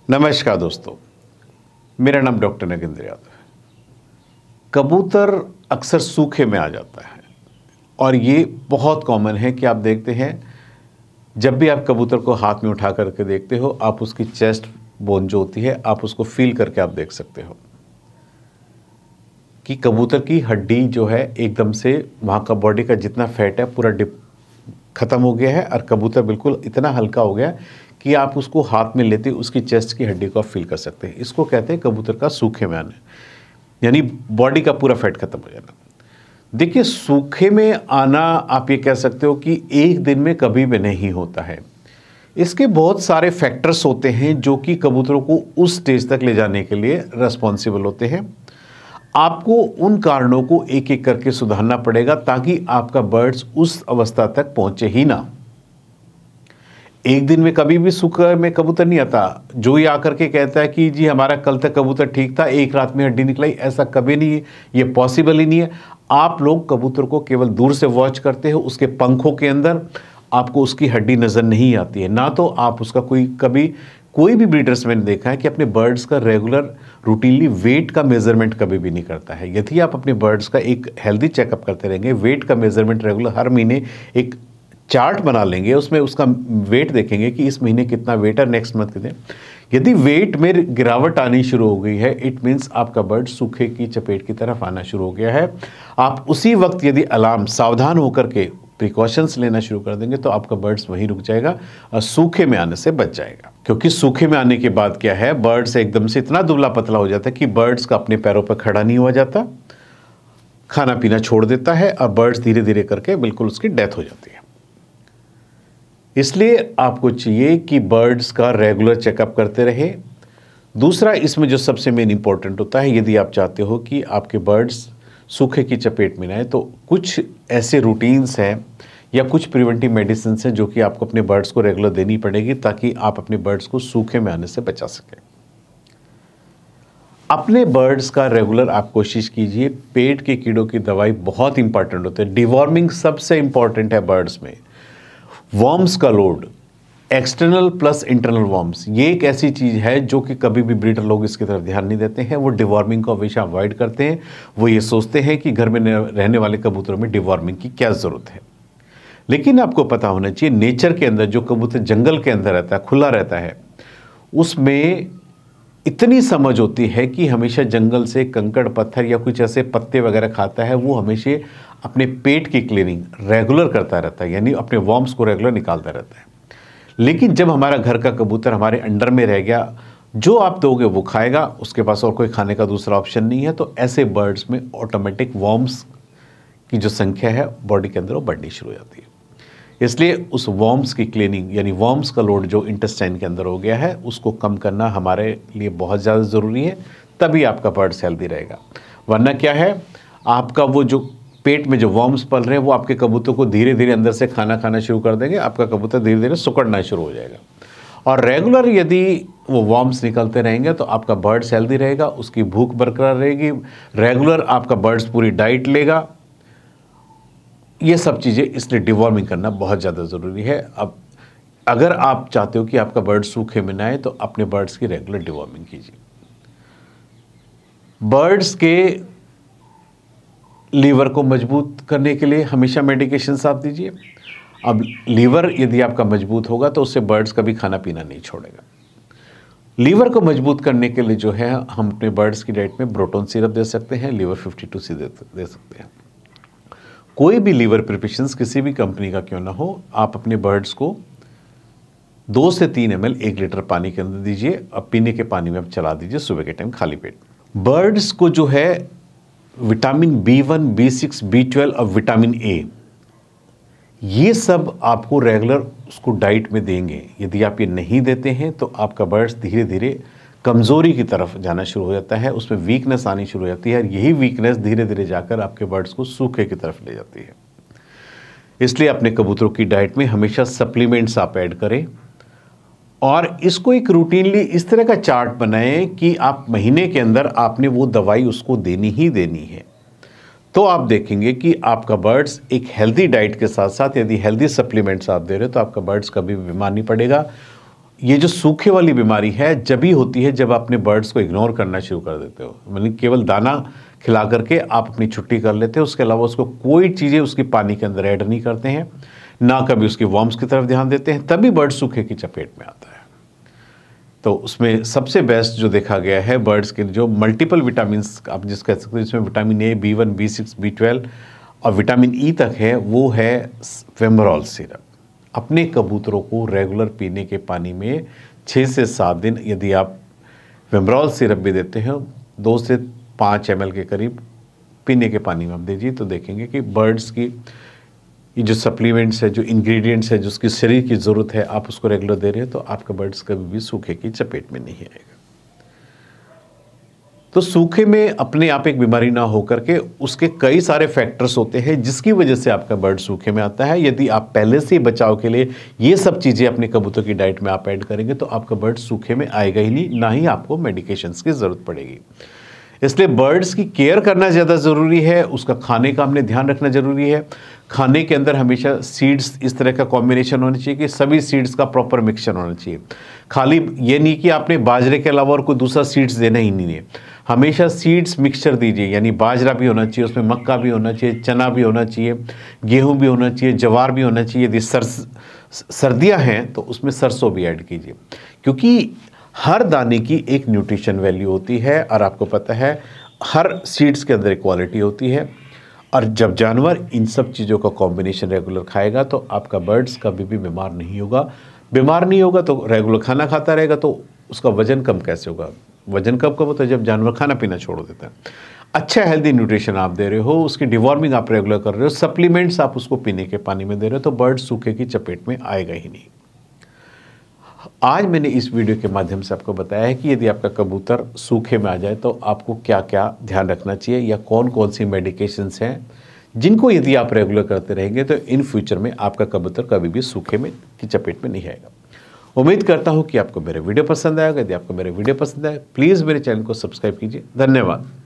नमस्कार दोस्तों, मेरा नाम डॉक्टर नगेंद्र यादव है। कबूतर अक्सर सूखे में आ जाता है और ये बहुत कॉमन है कि आप देखते हैं जब भी आप कबूतर को हाथ में उठा करके देखते हो, आप उसकी चेस्ट बोन जो होती है आप उसको फील करके आप देख सकते हो कि कबूतर की हड्डी जो है एकदम से वहाँ का बॉडी का जितना फैट है पूरा डिप खत्म हो गया है और कबूतर बिल्कुल इतना हल्का हो गया कि आप उसको हाथ में लेते उसकी चेस्ट की हड्डी को आप फील कर सकते हैं। इसको कहते हैं कबूतर का सूखे में आना, यानी बॉडी का पूरा फैट खत्म हो जाना। देखिए, सूखे में आना आप ये कह सकते हो कि एक दिन में कभी भी नहीं होता है। इसके बहुत सारे फैक्टर्स होते हैं जो कि कबूतरों को उस स्टेज तक ले जाने के लिए रिस्पॉन्सिबल होते हैं। आपको उन कारणों को एक एक करके सुधारना पड़ेगा ताकि आपका बर्ड्स उस अवस्था तक पहुंचे ही ना। एक दिन में कभी भी सूखे में कबूतर नहीं आता। जो ये आकर के कहता है कि जी हमारा कल तक कबूतर ठीक था, एक रात में हड्डी निकलाई, ऐसा कभी नहीं, ये पॉसिबल ही नहीं है। आप लोग कबूतर को केवल दूर से वॉच करते हो, उसके पंखों के अंदर आपको उसकी हड्डी नज़र नहीं आती है। ना तो आप उसका कोई भी ब्रीडर्स मैंने देखा है कि अपने बर्ड्स का रेगुलर रूटीनली वेट का मेजरमेंट कभी भी नहीं करता है। यदि आप अपने बर्ड्स का एक हेल्दी चेकअप करते रहेंगे, वेट का मेजरमेंट रेगुलर हर महीने एक चार्ट बना लेंगे, उसमें उसका वेट देखेंगे कि इस महीने कितना वेट है, नेक्स्ट मंथ कितने। यदि वेट में गिरावट आनी शुरू हो गई है, इट मीन्स आपका बर्ड सूखे की चपेट की तरफ आना शुरू हो गया है। आप उसी वक्त यदि अलार्म सावधान होकर के प्रिकॉशंस लेना शुरू कर देंगे तो आपका बर्ड्स वहीं रुक जाएगा और सूखे में आने से बच जाएगा। क्योंकि सूखे में आने के बाद क्या है, बर्ड्स एकदम से इतना दुबला पतला हो जाता है कि बर्ड्स का अपने पैरों पर खड़ा नहीं हुआ जाता, खाना पीना छोड़ देता है और बर्ड्स धीरे धीरे करके बिल्कुल उसकी डेथ हो जाती है। इसलिए आपको चाहिए कि बर्ड्स का रेगुलर चेकअप करते रहे। दूसरा, इसमें जो सबसे मेन इंपॉर्टेंट होता है, यदि आप चाहते हो कि आपके बर्ड्स सूखे की चपेट में ना आए, तो कुछ ऐसे रूटीन्स हैं या कुछ प्रिवेंटिव मेडिसिन हैं जो कि आपको अपने बर्ड्स को रेगुलर देनी पड़ेगी ताकि आप अपने बर्ड्स को सूखे में आने से बचा सकें। अपने बर्ड्स का रेगुलर आप कोशिश कीजिए। पेट के कीड़ों की दवाई बहुत इंपॉर्टेंट होती है। डिवॉर्मिंग सबसे इंपॉर्टेंट है बर्ड्स में। वर्म्स का load, external plus internal worms, ये एक ऐसी चीज़ है जो कि कभी भी ब्रीडर लोग इसकी तरफ ध्यान नहीं देते हैं। वो डिवॉर्मिंग को हमेशा अवॉइड करते हैं। वो ये सोचते हैं कि घर में रहने वाले कबूतरों में डिवॉर्मिंग की क्या ज़रूरत है। लेकिन आपको पता होना चाहिए, नेचर के अंदर जो कबूतर जंगल के अंदर रहता है, खुला रहता है, उसमें इतनी समझ होती है कि हमेशा जंगल से कंकड़ पत्थर या कुछ ऐसे पत्ते वगैरह खाता है। वो हमेशा अपने पेट की क्लीनिंग रेगुलर करता रहता है, यानी अपने वॉर्म्स को रेगुलर निकालता रहता है। लेकिन जब हमारा घर का कबूतर हमारे अंडर में रह गया, जो आप दोगे वो खाएगा, उसके पास और कोई खाने का दूसरा ऑप्शन नहीं है, तो ऐसे बर्ड्स में ऑटोमेटिक वॉर्म्स की जो संख्या है बॉडी के अंदर वो बढ़नी शुरू हो जाती है। इसलिए उस वॉर्म्स की क्लीनिंग, यानी वॉर्म्स का लोड जो इंटेस्टाइन के अंदर हो गया है, उसको कम करना हमारे लिए बहुत ज़्यादा ज़रूरी है। तभी आपका बर्ड्स हेल्दी रहेगा। वरना क्या है, आपका वो जो पेट में जो वॉर्म्स पल रहे हैं वो आपके कबूतर को धीरे धीरे अंदर से खाना खाना शुरू कर देंगे। आपका कबूतर धीरे धीरे सुकड़ना शुरू हो जाएगा। और रेगुलर यदि वो वॉर्म्स निकलते रहेंगे तो आपका बर्ड्स हेल्दी रहेगा, उसकी भूख बरकरार रहेगी, रेगुलर आपका बर्ड्स पूरी डाइट लेगा। ये सब चीज़ें, इसलिए डिवॉर्मिंग करना बहुत ज़्यादा ज़रूरी है। अब अगर आप चाहते हो कि आपका बर्ड सूखे में ना आए तो अपने बर्ड्स की रेगुलर डिवॉर्मिंग कीजिए। बर्ड्स के लीवर को मजबूत करने के लिए हमेशा मेडिकेशंस आप दीजिए। अब लीवर यदि आपका मजबूत होगा तो उससे बर्ड्स कभी खाना पीना नहीं छोड़ेगा। लीवर को मजबूत करने के लिए जो है, हम अपने बर्ड्स की डाइट में ब्रोटोन सिरप दे सकते हैं, लीवर 52C दे सकते हैं। कोई भी लीवर प्रिपरेशंस किसी भी कंपनी का क्यों ना हो, आप अपने बर्ड्स को 2 से 3 ml 1 लीटर पानी के अंदर दीजिए। अब पीने के पानी में आप चला दीजिए सुबह के टाइम खाली पेट। बर्ड्स को जो है विटामिन B1, B6, B12 और विटामिन ए, ये सब आपको रेगुलर उसको डाइट में देंगे। यदि आप ये नहीं देते हैं तो आपका बर्ड्स धीरे धीरे कमज़ोरी की तरफ जाना शुरू हो जाता है, उसमें वीकनेस आनी शुरू हो जाती है और यही वीकनेस धीरे धीरे जाकर आपके बर्ड्स को सूखे की तरफ ले जाती है। इसलिए अपने कबूतरों की डाइट में हमेशा सप्लीमेंट्स आप ऐड करें और इसको एक रूटीनली इस तरह का चार्ट बनाएं कि आप महीने के अंदर आपने वो दवाई उसको देनी ही देनी है। तो आप देखेंगे कि आपका बर्ड्स एक हेल्दी डाइट के साथ साथ यदि हेल्दी सप्लीमेंट्स आप दे रहे हो तो आपका बर्ड्स कभी भी बीमार नहीं पड़ेगा। ये जो सूखे वाली बीमारी है जब ही होती है जब अपने बर्ड्स को इग्नोर करना शुरू कर देते हो, मतलब केवल दाना खिला करके आप अपनी छुट्टी कर लेते हो, उसके अलावा उसको कोई चीज़ें उसकी पानी के अंदर ऐड नहीं करते हैं, ना कभी उसकी वॉर्म्स की तरफ ध्यान देते हैं, तभी बर्ड सूखे की चपेट में आता है। तो उसमें सबसे बेस्ट जो देखा गया है बर्ड्स के जो मल्टीपल विटामिन्स आप जिस कह सकते हो, जिसमें vitamin A, B1, B6, B12 और विटामिन ई तक है, वो है वेमरॉल सिरप। अपने कबूतरों को रेगुलर पीने के पानी में 6 से 7 दिन यदि आप वेमरॉल सिरप भी देते हैं 2 से 5 ml के करीब पीने के पानी में आप दीजिए, तो देखेंगे कि बर्ड्स की ये जो सप्लीमेंट्स है, जो इंग्रेडिएंट्स है, जो उसकी शरीर की ज़रूरत है, आप उसको रेगुलर दे रहे हैं तो आपका बर्ड्स कभी भी सूखे की चपेट में नहीं आएगा। तो सूखे में अपने आप एक बीमारी ना होकर के उसके कई सारे फैक्टर्स होते हैं जिसकी वजह से आपका बर्ड सूखे में आता है। यदि आप पहले से बचाव के लिए ये सब चीज़ें अपने कबूतर की डाइट में आप ऐड करेंगे तो आपका बर्ड सूखे में आएगा ही नहीं, ना ही आपको मेडिकेशंस की ज़रूरत पड़ेगी। इसलिए बर्ड्स की केयर करना ज़्यादा ज़रूरी है, उसका खाने का हमने ध्यान रखना ज़रूरी है। खाने के अंदर हमेशा सीड्स इस तरह का कॉम्बिनेशन होना चाहिए कि सभी सीड्स का प्रॉपर मिक्सचर होना चाहिए। खाली ये नहीं कि आपने बाजरे के अलावा और कोई दूसरा सीड्स देना ही नहीं है, हमेशा सीड्स मिक्सचर दीजिए, यानी बाजरा भी होना चाहिए, उसमें मक्का भी होना चाहिए, चना भी होना चाहिए, गेहूँ भी होना चाहिए, जवार भी होना चाहिए। यदि सर्दियाँ हैं तो उसमें सरसों भी ऐड कीजिए, क्योंकि हर दाने की एक न्यूट्रिशन वैल्यू होती है और आपको पता है हर सीड्स के अंदर एक क्वालिटी होती है। और जब जानवर इन सब चीज़ों का कॉम्बिनेशन रेगुलर खाएगा तो आपका बर्ड्स कभी भी बीमार नहीं होगा। बीमार नहीं होगा तो रेगुलर खाना खाता रहेगा, तो उसका वजन कम कैसे होगा? वजन कब होता है? जब जानवर खाना पीना छोड़ देता है। अच्छा हेल्दी न्यूट्रिशन आप दे रहे हो, उसकी डिवॉर्मिंग आप रेगुलर कर रहे हो, सप्लीमेंट्स आप उसको पीने के पानी में दे रहे हो, तो बर्ड सूखे की चपेट में आएगा ही नहीं। आज मैंने इस वीडियो के माध्यम से आपको बताया है कि यदि आपका कबूतर सूखे में आ जाए तो आपको क्या क्या ध्यान रखना चाहिए या कौन कौन सी मेडिकेशंस हैं जिनको यदि आप रेगुलर करते रहेंगे तो इन फ्यूचर में आपका कबूतर कभी भी सूखे में की चपेट में नहीं आएगा। उम्मीद करता हूं कि आपको मेरे वीडियो पसंद आएगा। यदि आपको मेरे वीडियो पसंद आए प्लीज़ मेरे चैनल को सब्सक्राइब कीजिए। धन्यवाद।